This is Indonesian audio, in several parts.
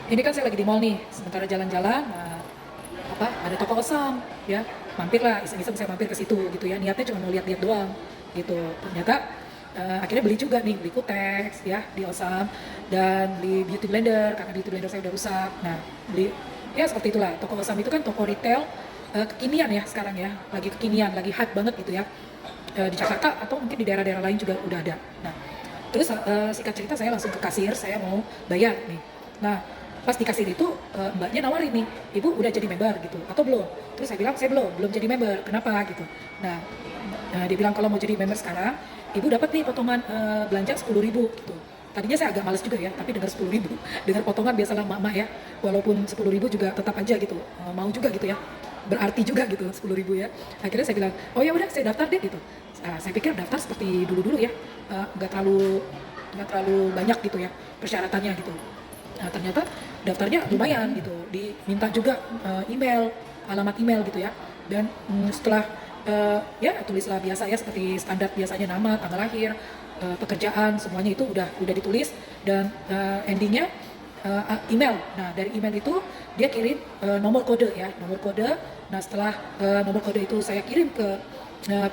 Ini kan saya lagi di mall nih, sementara jalan-jalan, nah, ada toko osam, ya, mampirlah, iseng-iseng saya mampir ke situ gitu ya, niatnya cuma mau lihat-lihat doang, gitu. Ternyata akhirnya beli juga nih, beli kutex ya di osam dan beli beauty blender karena beauty blender saya udah rusak. Nah, beli ya seperti itulah. Toko osam itu kan toko retail kekinian ya sekarang ya, lagi kekinian, lagi hype banget gitu ya. Di Jakarta atau mungkin di daerah-daerah lain juga udah ada. Nah, terus singkat cerita saya langsung ke kasir, saya mau bayar nih. Nah, pas di kasir itu mbaknya nawarin nih, ibu udah jadi member gitu atau belum? Terus saya bilang saya belum jadi member. Kenapa gitu? Nah, dia bilang kalau mau jadi member sekarang, ibu dapat nih potongan belanja 10.000 gitu. Tadinya saya agak males juga ya, tapi dengar 10.000, dengar potongan biasalah mak-mak ya, walaupun 10.000 juga tetap aja gitu, mau juga gitu ya, berarti juga gitu 10.000 ya. Akhirnya saya bilang, oh ya udah saya daftar deh gitu. Saya pikir daftar seperti dulu-dulu ya, nggak terlalu banyak gitu ya persyaratannya gitu. Nah ternyata daftarnya lumayan gitu, diminta juga email, alamat email gitu ya. Dan setelah ya tulislah biasa ya seperti standar biasanya nama, tanggal lahir, pekerjaan semuanya itu udah ditulis dan endingnya email. Nah dari email itu dia kirim nomor kode ya, nomor kode. Nah setelah nomor kode itu saya kirim ke uh,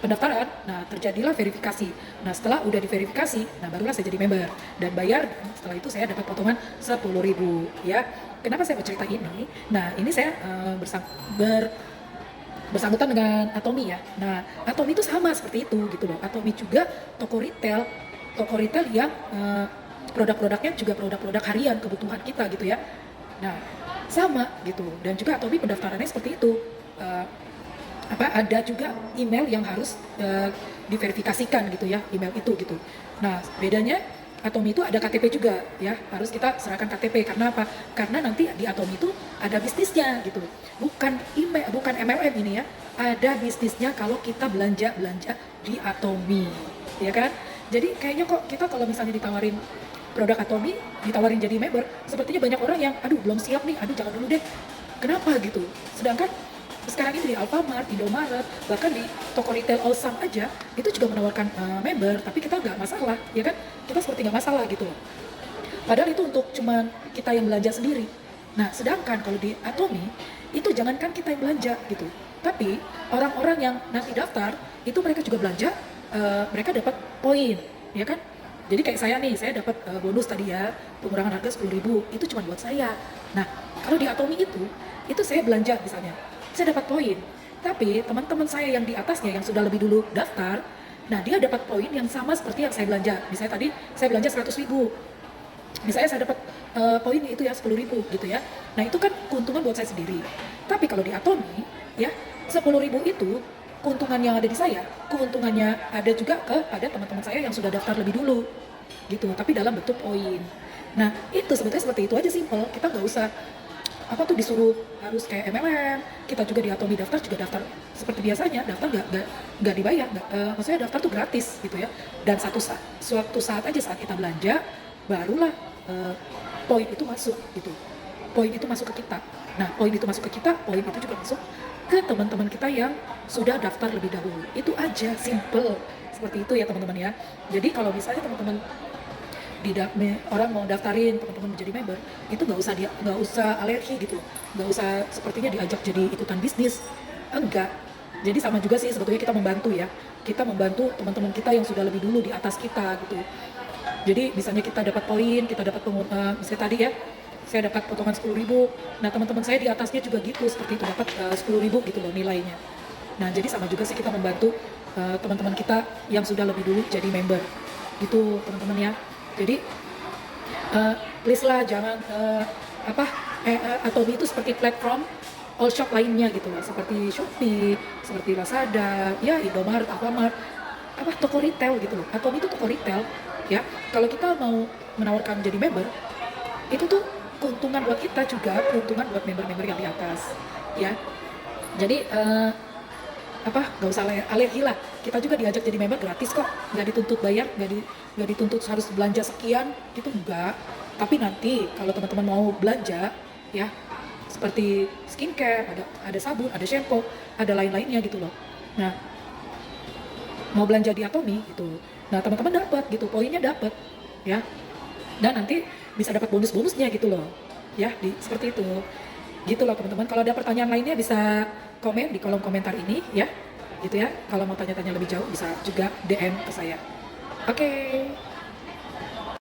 pendaftaran, nah terjadilah verifikasi. Nah setelah udah diverifikasi, nah barulah saya jadi member dan bayar. Setelah itu saya dapat potongan 10.000 ya. Kenapa saya bercerita ini? Nah ini saya bersangkutan dengan Atomi ya. Nah Atomi itu sama seperti itu gitu loh. Atomi juga toko retail yang produk-produknya juga produk-produk harian kebutuhan kita gitu ya. Nah sama gitu dan juga Atomi pendaftarannya seperti itu. Eh, ada juga email yang harus diverifikasikan gitu ya, email itu gitu. Nah bedanya Atomi itu ada KTP juga ya, harus kita serahkan KTP. Karena apa? Karena nanti di Atomi itu ada bisnisnya gitu, bukan email, bukan MLM ini ya, ada bisnisnya kalau kita belanja di Atomi ya kan. Jadi kayaknya kok kita kalau misalnya ditawarin produk Atomi, ditawarin jadi member, sepertinya banyak orang yang aduh belum siap nih, aduh jangan dulu deh. Kenapa gitu? Sedangkan sekarang ini di Alfamart, Indomaret, bahkan di toko retail Allsam aja itu juga menawarkan member, tapi kita nggak masalah, ya kan? Kita seperti nggak masalah gitu loh. Padahal itu untuk cuman kita yang belanja sendiri. Nah, sedangkan kalau di Atomi itu jangankan kita yang belanja gitu, tapi orang-orang yang nanti daftar itu mereka juga belanja, mereka dapat poin, ya kan? Jadi kayak saya nih, saya dapat bonus tadi ya, pengurangan harga 10.000 itu cuma buat saya. Nah, kalau di Atomi itu saya belanja misalnya, saya dapat poin. Tapi teman-teman saya yang di atasnya yang sudah lebih dulu daftar, nah dia dapat poin yang sama seperti yang saya belanja. Misalnya tadi saya belanja 100.000, misalnya saya dapat poin itu ya 10.000 gitu ya. Nah itu kan keuntungan buat saya sendiri. Tapi kalau di Atomi ya 10.000 itu keuntungan yang ada di saya, keuntungannya ada juga kepada teman-teman saya yang sudah daftar lebih dulu gitu. Tapi dalam bentuk poin. Nah itu sebetulnya seperti itu aja, simple. Kita nggak usah apa tuh disuruh harus kayak MLM. Kita juga di Atomi daftar juga daftar seperti biasanya, daftar nggak dibayar, maksudnya daftar tuh gratis gitu ya. Dan suatu saat aja saat kita belanja barulah poin itu masuk gitu, poin itu masuk ke kita. Nah poin itu masuk ke kita, poin itu juga masuk ke teman-teman kita yang sudah daftar lebih dahulu. Itu aja, simple seperti itu ya teman-teman ya. Jadi kalau misalnya teman-teman orang mau daftarin teman-teman menjadi member, itu nggak usah alergi gitu, nggak usah sepertinya diajak jadi ikutan bisnis, enggak. Jadi sama juga sih sebetulnya kita membantu ya, kita membantu teman-teman kita yang sudah lebih dulu di atas kita gitu. Jadi misalnya kita dapat poin, kita dapat misalnya tadi ya, saya dapat potongan 10.000. Nah teman-teman saya di atasnya juga gitu, seperti itu dapat 10.000 gitu loh nilainya. Nah jadi sama juga sih kita membantu teman-teman kita yang sudah lebih dulu jadi member gitu teman-teman ya. Jadi please lah jangan Atomi itu seperti platform all shop lainnya gitu lah, seperti Shopee, seperti Lazada, ya Indomaret, Alfamart, toko retail gitu loh. Atomi itu toko retail ya. Kalau kita mau menawarkan jadi member, itu tuh keuntungan buat kita juga, keuntungan buat member-member yang di atas ya. Jadi nggak usah alergi lah, kita juga diajak jadi member gratis kok, nggak dituntut bayar, nggak dituntut harus belanja sekian gitu, enggak. Tapi nanti kalau teman-teman mau belanja ya seperti skincare, ada sabun, ada shampoo, ada lain-lainnya gitu loh. Nah mau belanja di Atomi gitu, nah teman-teman dapat gitu, poinnya dapat ya. dan nanti bisa dapat bonus-bonusnya gitu loh ya, seperti itu gitu loh teman-teman. Kalau ada pertanyaan lainnya bisa komen di kolom komentar ini ya, gitu ya. Kalau mau tanya-tanya lebih jauh bisa juga DM ke saya. Oke.